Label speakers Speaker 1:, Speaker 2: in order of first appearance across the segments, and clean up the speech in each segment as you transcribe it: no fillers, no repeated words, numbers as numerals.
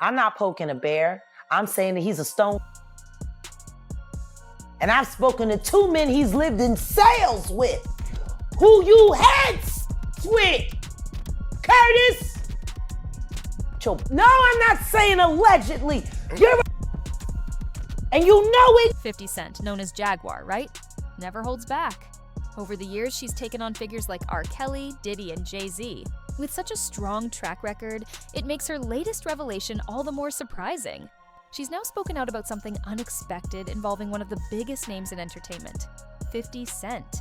Speaker 1: I'm not poking a bear. I'm saying that he's a stone. And I've spoken to 2 men he's lived in sales with, who you had with. Curtis. No, I'm not saying allegedly. You're and you know it.
Speaker 2: 50 Cent, known as Jaguar, right? Never holds back. Over the years, she's taken on figures like R. Kelly, Diddy, and Jay-Z. With such a strong track record, it makes her latest revelation all the more surprising. She's now spoken out about something unexpected involving one of the biggest names in entertainment, 50 Cent.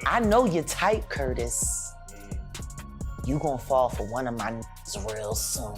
Speaker 1: I know you're tight, Curtis. You gonna fall for one of my real soon.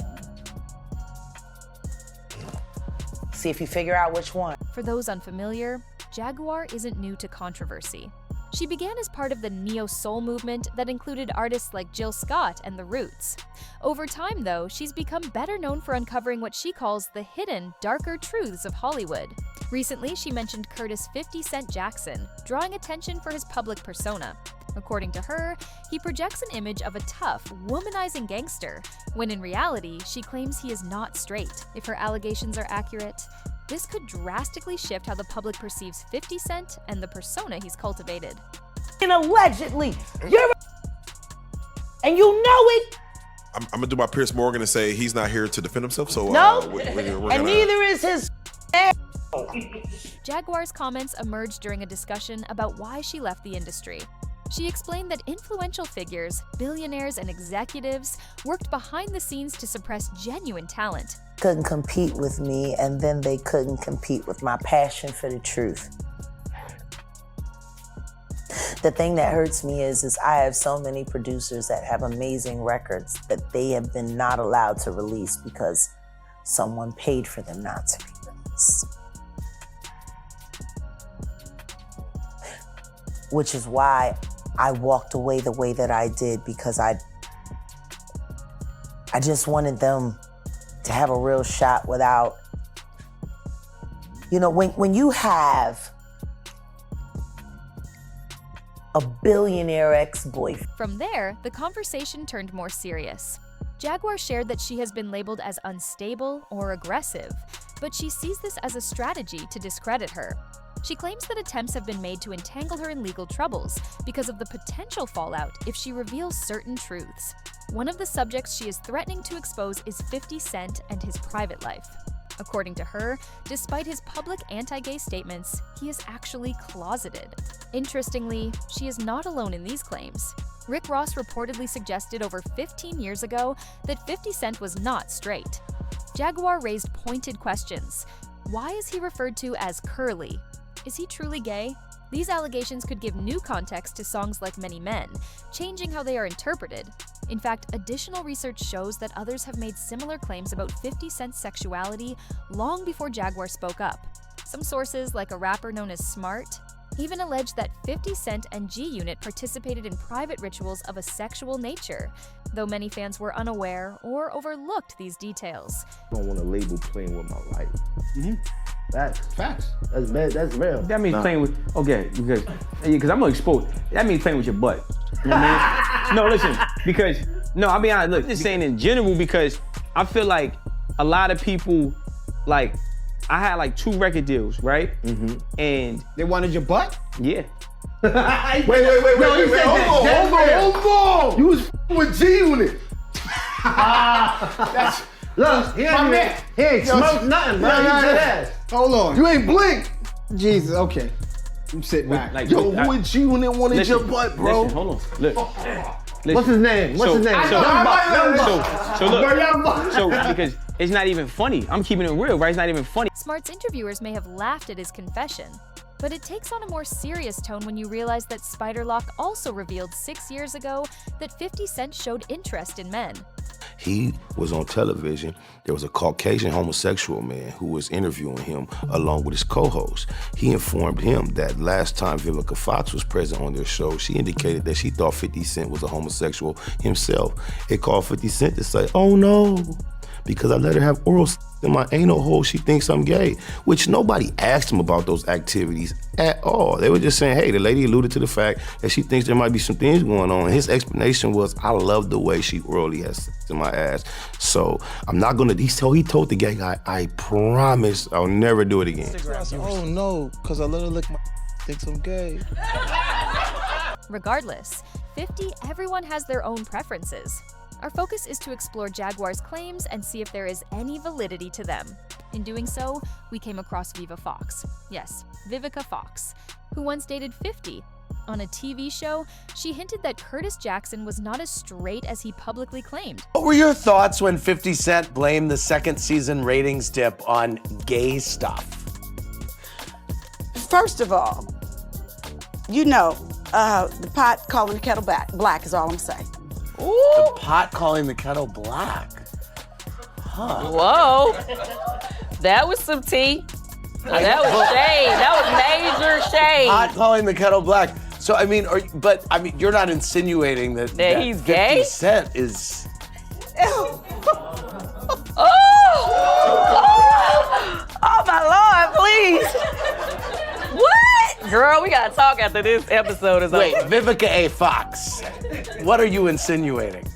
Speaker 1: See if you figure out which one.
Speaker 2: For those unfamiliar, Jaguar isn't new to controversy. She began as part of the neo-soul movement that included artists like Jill Scott and The Roots. Over time, though, she's become better known for uncovering what she calls the hidden, darker truths of Hollywood. Recently, she mentioned Curtis 50 Cent Jackson, drawing attention for his public persona. According to her, he projects an image of a tough, womanizing gangster, when in reality, she claims he is not straight. If her allegations are accurate, this could drastically shift how the public perceives 50 Cent and the persona he's cultivated.
Speaker 1: And allegedly, you're and you know it.
Speaker 3: I'm gonna do my Pierce Morgan and say he's not here to defend himself. So
Speaker 1: no,
Speaker 3: we're
Speaker 1: and neither is his.
Speaker 2: Jaguar's comments emerged during a discussion about why she left the industry. She explained that influential figures, billionaires, and executives worked behind the scenes to suppress genuine talent.
Speaker 1: Couldn't compete with me, and then they couldn't compete with my passion for the truth. The thing that hurts me is I have so many producers that have amazing records that they have been not allowed to release because someone paid for them not to be released. Which is why I walked away the way that I did, because I just wanted them to have a real shot without, you know, when you have a billionaire ex-boyfriend.
Speaker 2: From there, the conversation turned more serious. Jaguar shared that she has been labeled as unstable or aggressive, but she sees this as a strategy to discredit her. She claims that attempts have been made to entangle her in legal troubles because of the potential fallout if she reveals certain truths. One of the subjects she is threatening to expose is 50 Cent and his private life. According to her, despite his public anti-gay statements, he is actually closeted. Interestingly, she is not alone in these claims. Rick Ross reportedly suggested over 15 years ago that 50 Cent was not straight. Jaguar raised pointed questions. Why is he referred to as curly? Is he truly gay? These allegations could give new context to songs like Many Men, changing how they are interpreted. In fact, additional research shows that others have made similar claims about 50 Cent's sexuality long before Jaguar spoke up. Some sources, like a rapper known as Smart, even allege that 50 Cent and G-Unit participated in private rituals of a sexual nature, though many fans were unaware or overlooked these details.
Speaker 4: I don't want a label playing with my life.
Speaker 5: Facts.
Speaker 4: That's bad. That's real.
Speaker 5: That means playing with, okay, because I'm gonna expose. That means playing with your butt. You know what I mean? No, listen, because, no, I'll be honest, look, just saying in general, because I feel like a lot of people, like, I had like 2 record deals, right? And
Speaker 6: they wanted your butt?
Speaker 5: Yeah.
Speaker 4: Wait, hold on. You was with G-Unit.
Speaker 6: That's
Speaker 4: Look, he ain't smoked nothing, bro.
Speaker 6: Hold on.
Speaker 4: You ain't blink.
Speaker 6: Jesus, okay. I'm sitting back.
Speaker 5: Like,
Speaker 4: Yo, who with G-Unit wanted your butt, bro?
Speaker 5: Listen, hold on, look.
Speaker 4: What's his name?
Speaker 5: So
Speaker 4: Young
Speaker 5: So because it's not even funny. I'm keeping it real, right? It's not even funny.
Speaker 2: Smart's interviewers may have laughed at his confession, but it takes on a more serious tone when you realize that Spiderlock also revealed 6 years ago that 50 Cent showed interest in men.
Speaker 7: He was on television. There was a Caucasian homosexual man who was interviewing him along with his co-host. He informed him that last time Vivica Fox was present on their show, she indicated that she thought 50 Cent was a homosexual himself. It called 50 Cent to say, oh no, because I let her have oral sex in my anal hole. She thinks I'm gay, which nobody asked him about those activities at all. They were just saying, hey, the lady alluded to the fact that she thinks there might be some things going on. And his explanation was, I love the way she orally has sex in my ass. So I'm not gonna, he told the gay guy, I promise I'll never do it again.
Speaker 8: Oh no, because I let her lick my thinks I'm gay.
Speaker 2: Regardless, 50, everyone has their own preferences. Our focus is to explore Jaguar's claims and see if there is any validity to them. In doing so, we came across Viva Fox. Yes, Vivica Fox, who once dated 50. On a TV show, she hinted that Curtis Jackson was not as straight as he publicly claimed.
Speaker 9: What were your thoughts when 50 Cent blamed the second season ratings dip on gay stuff?
Speaker 10: First of all, you know, the pot calling the kettle black is all I'm saying.
Speaker 9: Ooh. The pot calling the kettle black. Huh.
Speaker 11: Whoa. That was some tea. That was shade. That was major shade.
Speaker 9: Pot calling the kettle black. So, I mean, you're not insinuating that
Speaker 11: he's
Speaker 9: 50
Speaker 11: gay?
Speaker 9: Cent is...
Speaker 11: Oh, my Lord, please. What? Girl, we gotta talk after this episode is over.
Speaker 9: Wait, Vivica A. Fox, what are you insinuating?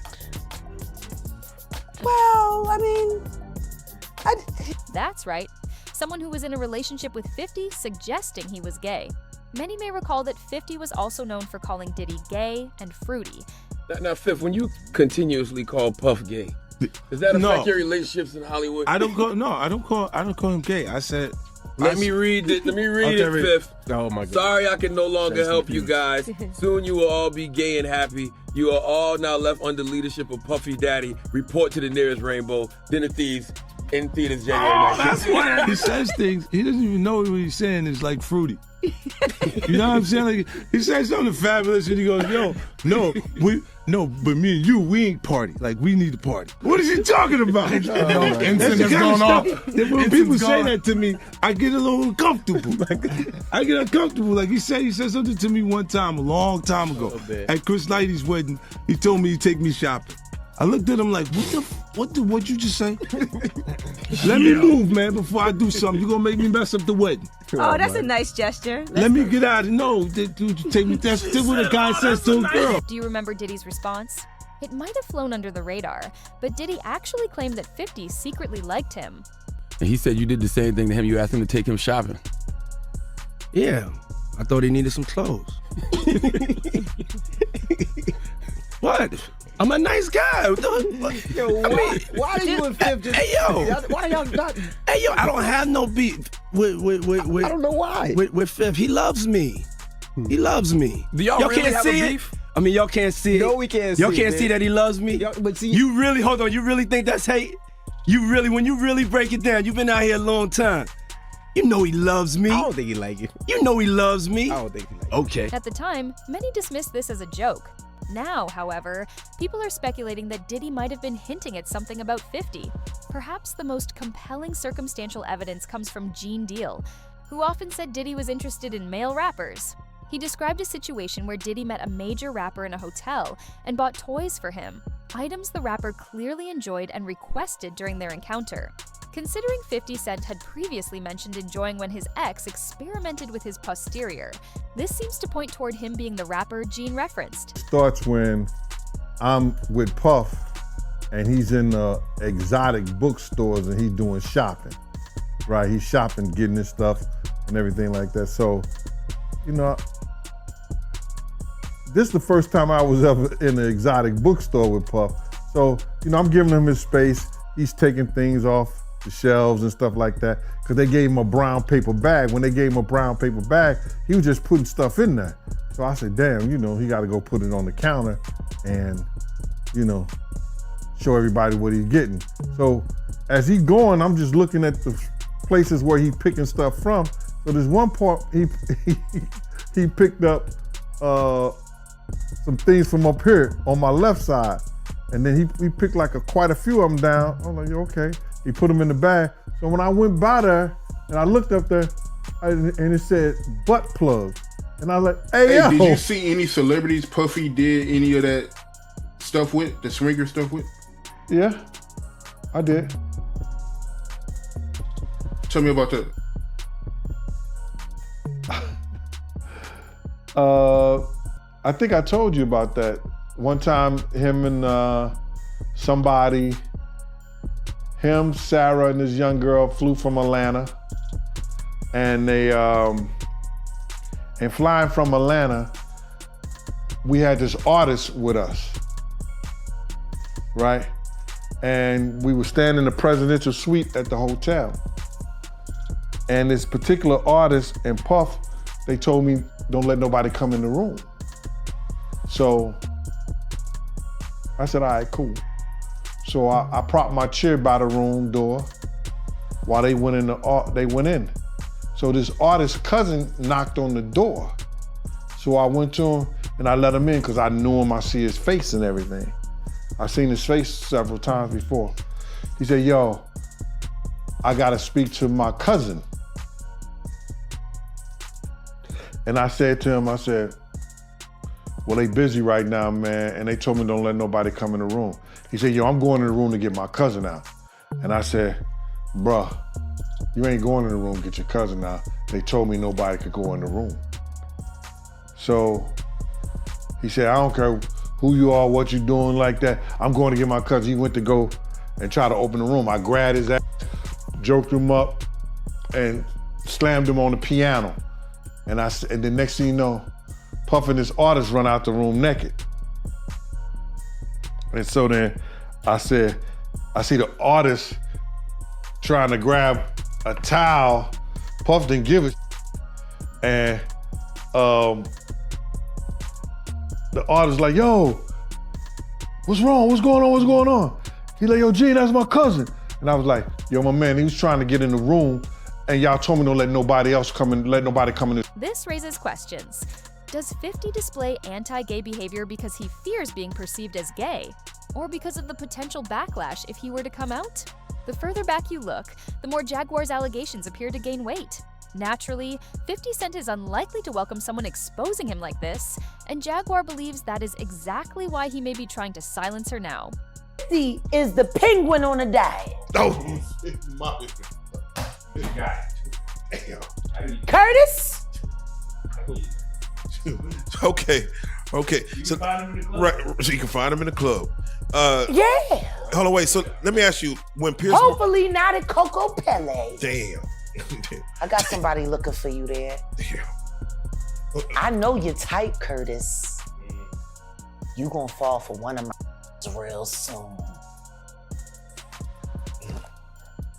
Speaker 10: Well, I mean,
Speaker 2: That's right. Someone who was in a relationship with 50 suggesting he was gay. Many may recall that 50 was also known for calling Diddy gay and fruity.
Speaker 12: Now, Fifth, when you continuously call Puff gay, does that affect your relationships in Hollywood?
Speaker 13: I don't call him gay. I said,
Speaker 12: Let me read it, Fifth.
Speaker 13: Oh my God.
Speaker 12: Sorry I can no longer help you guys. Soon you will all be gay and happy. You are all now left under leadership of Puffy Daddy. Report to the nearest rainbow. Dinner Thieves in theaters January 19th.
Speaker 13: That's why he says things. He doesn't even know what he's saying is like fruity. You know what I'm saying? Like, he said something fabulous and he goes, yo, but me and you, we ain't party. Like, we need to party. What is he talking about? That's the kind of stuff that when people say that to me, I get a little uncomfortable. I get uncomfortable. Like, he said something to me one time, a long time ago, at Chris Lighty's wedding. He told me he'd take me shopping. I looked at him like, what'd you just say? Let me move, man, before I do something. You're gonna make me mess up the wedding.
Speaker 14: Oh, that's a nice gesture.
Speaker 13: Let me get out of no, dude, take me. That's what a guy says to a girl.
Speaker 2: Do you remember Diddy's response? It might have flown under the radar, but Diddy actually claimed that 50 secretly liked him.
Speaker 12: And he said you did the same thing to him. You asked him to take him shopping.
Speaker 13: Yeah, I thought he needed some clothes. What? I'm a nice guy.
Speaker 6: Yo, why are you and Fifth just...
Speaker 13: Hey, yo.
Speaker 6: Why y'all not...
Speaker 13: Hey, yo, I don't have no beef with
Speaker 6: I don't know why.
Speaker 13: With Fifth. He loves me. He loves me.
Speaker 12: Do y'all really
Speaker 13: can't
Speaker 12: have
Speaker 13: see
Speaker 12: a
Speaker 13: it?
Speaker 12: beef?
Speaker 13: I mean, y'all can't see it.
Speaker 6: No, we can't see
Speaker 13: Y'all
Speaker 6: it,
Speaker 13: can't
Speaker 6: man.
Speaker 13: see that he loves me?
Speaker 6: But see...
Speaker 13: You really, hold on, you really think that's hate? When you really break it down, you've been out here a long time. You know he loves me.
Speaker 6: I don't think he like it.
Speaker 13: You know he loves me.
Speaker 6: I don't think he like it.
Speaker 13: Okay.
Speaker 2: At the time, many dismissed this as a joke. Now, however, people are speculating that Diddy might have been hinting at something about 50. Perhaps the most compelling circumstantial evidence comes from Gene Deal, who often said Diddy was interested in male rappers. He described a situation where Diddy met a major rapper in a hotel and bought toys for him, items the rapper clearly enjoyed and requested during their encounter. Considering 50 Cent had previously mentioned enjoying when his ex experimented with his posterior, this seems to point toward him being the rapper Gene referenced.
Speaker 15: Starts when I'm with Puff and he's in the exotic bookstores and he's doing shopping, right? He's shopping, getting his stuff and everything like that. So, you know, this is the first time I was ever in an exotic bookstore with Puff. So, you know, I'm giving him his space. He's taking things off the shelves and stuff like that, because they gave him a brown paper bag. When they gave him a brown paper bag, he was just putting stuff in there. So I said, damn, you know, he got to go put it on the counter and, you know, show everybody what he's getting. So as he going, I'm just looking at the places where he picking stuff from. So there's one part he picked up some things from up here on my left side. And then he picked like quite a few of them down. I'm like, okay. He put them in the bag. So when I went by there and I looked up there and it said butt plug. And I was like, hey, yo.
Speaker 16: Did you see any celebrities Puffy did any of that stuff with, the swinger stuff with?
Speaker 15: Yeah. I did.
Speaker 4: Tell me about that.
Speaker 15: I think I told you about that. One time, him and somebody, him, Sarah, and this young girl flew from Atlanta. And they, and flying from Atlanta, we had this artist with us, right? And we were staying in the presidential suite at the hotel. And this particular artist and Puff, they told me, don't let nobody come in the room. So I said, all right, cool. So I propped my chair by the room door while they went in. So this artist's cousin knocked on the door. So I went to him and I let him in because I knew him, I see his face and everything. I've seen his face several times before. He said, yo, I gotta speak to my cousin. And I said to him, I said, well, they busy right now, man, and they told me don't let nobody come in the room. He said, yo, I'm going in the room to get my cousin out. And I said, bruh, you ain't going in the room to get your cousin out. They told me nobody could go in the room. So he said, I don't care who you are, what you doing like that. I'm going to get my cousin. He went to go and try to open the room. I grabbed his ass, joked him up, and slammed him on the piano. And the next thing you know, Puff and this artist run out the room naked. And so then I said, I see the artist trying to grab a towel. Puff didn't give it. And the artist like, yo, what's wrong? What's going on? What's going on? He like, yo, Gene, that's my cousin. And I was like, yo, my man, he was trying to get in the room and y'all told me don't let nobody else come in, let nobody come in.
Speaker 2: This raises questions. Does 50 display anti-gay behavior because he fears being perceived as gay? Or because of the potential backlash if he were to come out? The further back you look, the more Jaguar's allegations appear to gain weight. Naturally, 50 Cent is unlikely to welcome someone exposing him like this, and Jaguar believes that is exactly why he may be trying to silence her now.
Speaker 1: 50 is the penguin on a diet.
Speaker 4: Oh,
Speaker 1: Curtis?
Speaker 3: Okay. So, right, so you can find him in the club.
Speaker 1: Yeah.
Speaker 3: Hold on, wait. So let me ask you, when Pierce...
Speaker 1: Hopefully not at Coco Pele.
Speaker 3: Damn.
Speaker 1: I got somebody looking for you there.
Speaker 3: Damn.
Speaker 1: I know you're tight, Curtis. You gonna fall for one of my real soon.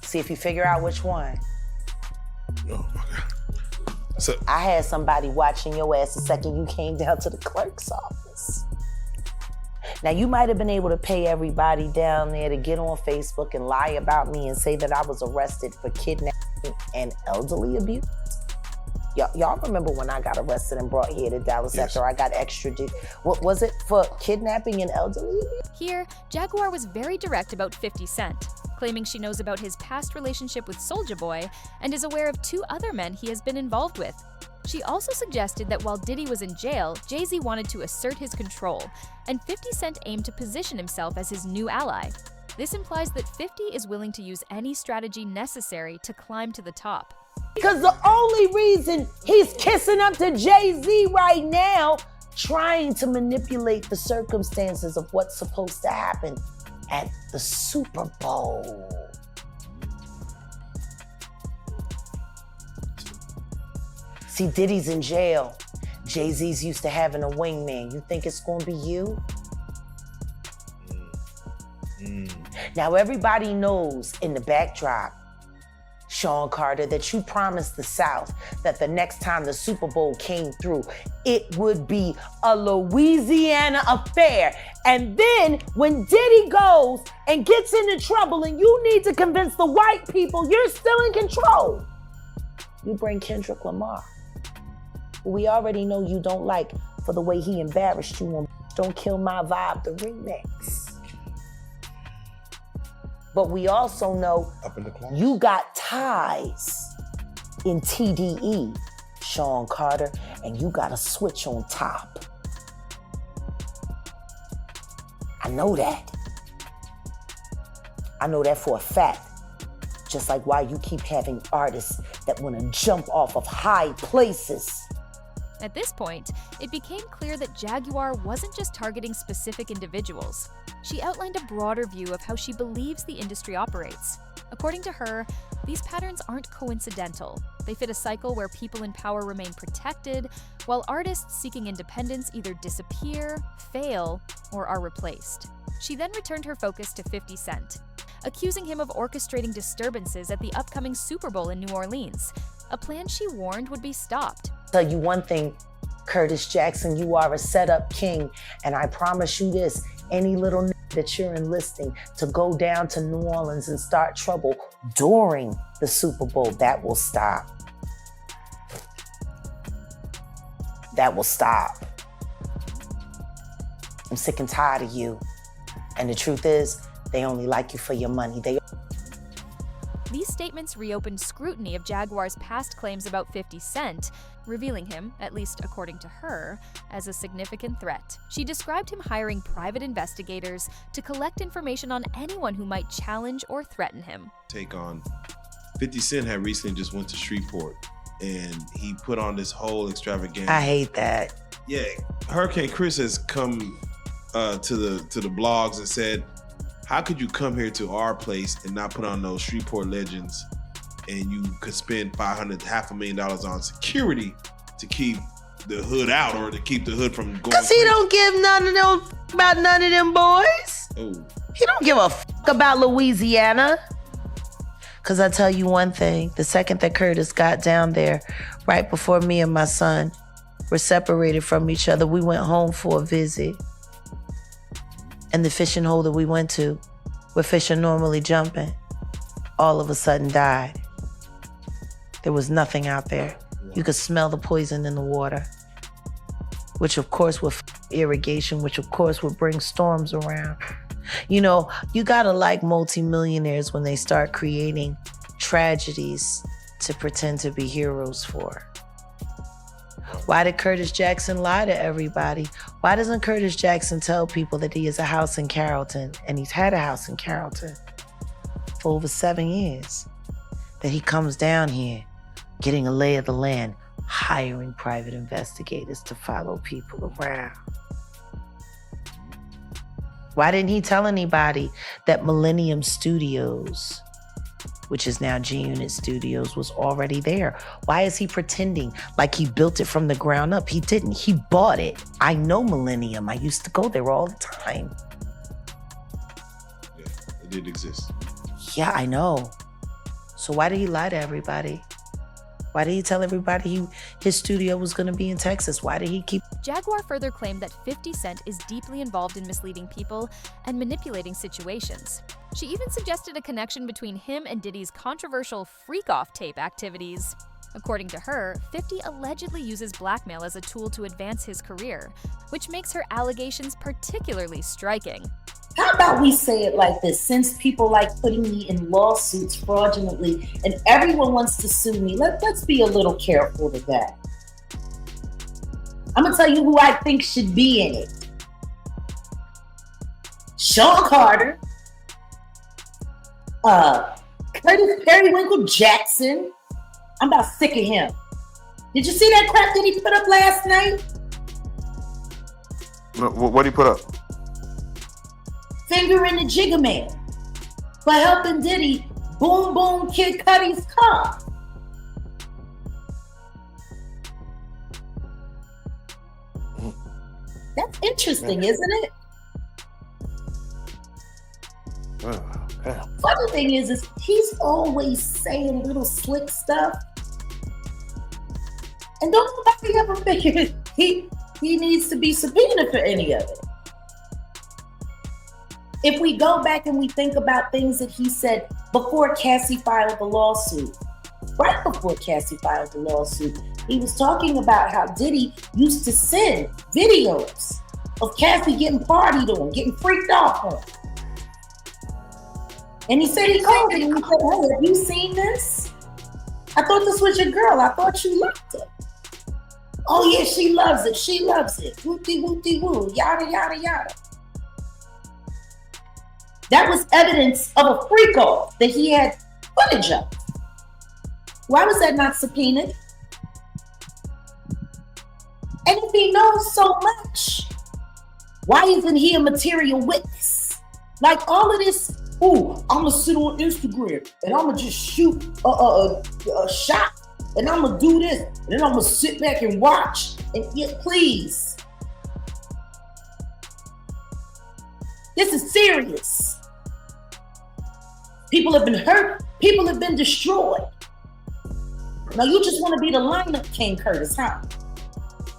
Speaker 1: See if you figure out which one.
Speaker 3: Oh my God. So
Speaker 1: I had somebody watching your ass the second you came down to the clerk's office. Now, you might have been able to pay everybody down there to get on Facebook and lie about me and say that I was arrested for kidnapping and elderly abuse. Y'all remember when I got arrested and brought here to Dallas after I got extradited? What was it, for kidnapping and elderly abuse?
Speaker 2: Here, Jaguar was very direct about 50 Cent, claiming she knows about his past relationship with Soulja Boy and is aware of 2 other men he has been involved with. She also suggested that while Diddy was in jail, Jay-Z wanted to assert his control, and 50 Cent aimed to position himself as his new ally. This implies that 50 is willing to use any strategy necessary to climb to the top.
Speaker 1: Because the only reason he's kissing up to Jay-Z right now, trying to manipulate the circumstances of what's supposed to happen at the Super Bowl. See, Diddy's in jail. Jay-Z's used to having a wingman. You think it's gonna be you? Now everybody knows in the backdrop, Sean Carter, that you promised the South that the next time the Super Bowl came through, it would be a Louisiana affair. And then when Diddy goes and gets into trouble and you need to convince the white people you're still in control, you bring Kendrick Lamar, who we already know you don't like for the way he embarrassed you on Don't Kill My Vibe, the remix. But we also know you got ties in TDE, Sean Carter, and you got a switch on top. I know that. I know that for a fact. Just like why you keep having artists that want to jump off of high places.
Speaker 2: At this point, it became clear that Jaguar wasn't just targeting specific individuals. She outlined a broader view of how she believes the industry operates. According to her, these patterns aren't coincidental. They fit a cycle where people in power remain protected, while artists seeking independence either disappear, fail, or are replaced. She then returned her focus to 50 Cent, accusing him of orchestrating disturbances at the upcoming Super Bowl in New Orleans, a plan she warned would be stopped.
Speaker 1: Tell you one thing, Curtis Jackson, you are a setup king, and I promise you this, any little that you're enlisting to go down to New Orleans and start trouble during the Super Bowl, that will stop. That will stop. I'm sick and tired of you. And the truth is, they only like you for your money.
Speaker 2: These statements reopened scrutiny of Jaguar's past claims about 50 Cent, revealing him, at least according to her, as a significant threat. She described him hiring private investigators to collect information on anyone who might challenge or threaten him.
Speaker 3: Take on 50 Cent had recently just went to Shreveport and he put on this whole extravaganza.
Speaker 1: I hate that.
Speaker 3: Yeah, Hurricane Chris has come to the blogs and said, how could you come here to our place and not put on those Shreveport legends, and you could spend $500,000 on security to keep the hood out or to keep the hood from going?
Speaker 1: Cause he don't give none of them about none of them boys.
Speaker 3: Oh.
Speaker 1: He don't give a about Louisiana. Cause I tell you one thing, the second that Curtis got down there, right before me and my son were separated from each other, we went home for a visit. And the fishing hole that we went to, where fish are normally jumping, all of a sudden died. There was nothing out there. You could smell the poison in the water, which of course would irrigation, which of course would bring storms around. You know, you gotta like multimillionaires when they start creating tragedies to pretend to be heroes for. Why did Curtis Jackson lie to everybody? Why doesn't Curtis Jackson tell people that he has a house in Carrollton, and he's had a house in Carrollton for over 7 years? That he comes down here, getting a lay of the land, hiring private investigators to follow people around. Why didn't he tell anybody that Millennium Studios, which is now G-Unit Studios, was already there? Why is he pretending like he built it from the ground up? He didn't, he bought it. I know Millennium, I used to go there all the time.
Speaker 3: Yeah, it did exist.
Speaker 1: Yeah, I know. So why did he lie to everybody? Why did he tell everybody his studio was gonna be in Texas? Why did he keep...
Speaker 2: Jaguar further claimed that 50 Cent is deeply involved in misleading people and manipulating situations. She even suggested a connection between him and Diddy's controversial freak-off tape activities. According to her, 50 allegedly uses blackmail as a tool to advance his career, which makes her allegations particularly striking.
Speaker 16: How about we say it like this? Since people like putting me in lawsuits fraudulently and everyone wants to sue me, let's be a little careful with that. I'm gonna tell you who I think should be in it. Sean Carter, Curtis Periwinkle Jackson. I'm about sick of him. Did you see that crap that he put up last night?
Speaker 3: What did he put up?
Speaker 16: Finger in the Jigga Man for helping Diddy boom boom Kid Cudi's car. That's interesting, isn't it? Funny thing is he's always saying little slick stuff, and don't nobody ever figure he needs to be subpoenaed for any of it. If we go back and we think about things that he said before Cassie filed the lawsuit, right before Cassie filed the lawsuit, he was talking about how Diddy used to send videos of Cassie getting partied on, getting freaked off on. And he said he called him and he said, hey, have you seen this? I thought this was your girl. I thought you loved her. Oh yeah, she loves it. She loves it. Whoopty whoopty woo, yada yada yada. That was evidence of a freak off that he had footage of. Why was that not subpoenaed? And if he knows so much, why isn't he a material witness? Like all of this, ooh, I'm gonna sit on Instagram and I'm gonna just shoot a shot and I'm gonna do this and then I'm gonna sit back and watch. And yet, please, this is serious. People have been hurt. People have been destroyed. Now you just want to be the lineup king, Curtis, huh?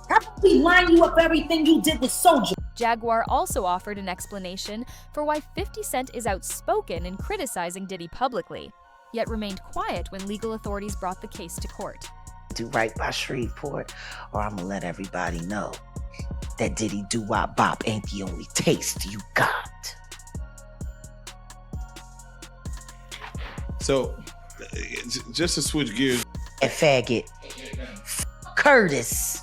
Speaker 16: How about we line you up everything you did with Soulja?
Speaker 2: Jaguar also offered an explanation for why 50 Cent is outspoken in criticizing Diddy publicly, yet remained quiet when legal authorities brought the case to court.
Speaker 1: Do right by Shreveport, or I'm gonna let everybody know that Diddy doo-wop bop ain't the only taste you got.
Speaker 3: So, just to switch gears.
Speaker 1: And faggot. Curtis.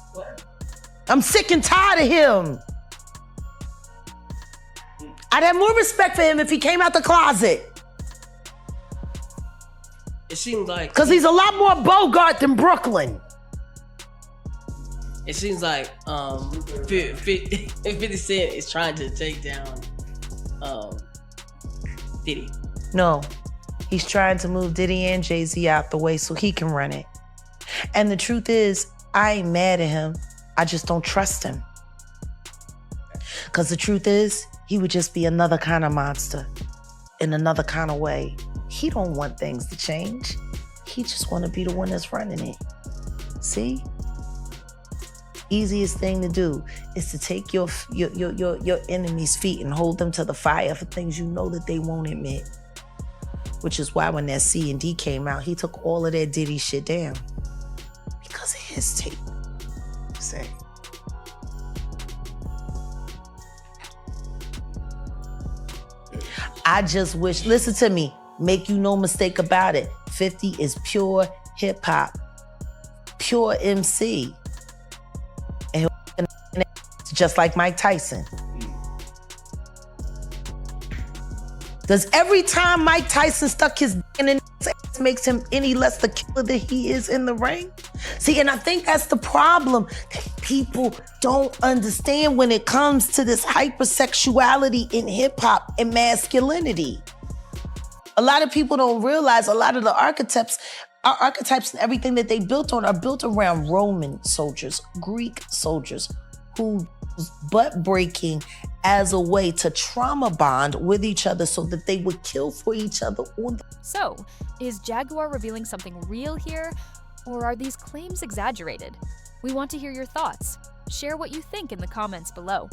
Speaker 1: I'm sick and tired of him. I'd have more respect for him if he came out the closet.
Speaker 17: It seems like...
Speaker 1: Because he's a lot more Bogart than Brooklyn.
Speaker 17: It seems like 50 Cent is trying to take down Diddy.
Speaker 1: No, he's trying to move Diddy and Jay-Z out the way so he can run it. And the truth is, I ain't mad at him. I just don't trust him. Because the truth is, he would just be another kind of monster in another kind of way. He don't want things to change. He just want to be the one that's running it. See? Easiest thing to do is to take your enemy's feet and hold them to the fire for things you know that they won't admit. Which is why when that C&D came out, he took all of that Diddy shit down. Because of his tape. Say. I just wish, listen to me, make you no mistake about it. 50 is pure hip hop, pure MC. And just like Mike Tyson. Does every time Mike Tyson stuck his in his ass makes him any less the killer that he is in the ring? See, and I think that's the problem that people don't understand when it comes to this hypersexuality in hip hop and masculinity. A lot of people don't realize a lot of the archetypes and everything that they built on are built around Roman soldiers, Greek soldiers, who butt breaking as a way to trauma bond with each other so that they would kill for each other.
Speaker 2: So, is Jaguar revealing something real here, or are these claims exaggerated? We want to hear your thoughts. Share what you think in the comments below.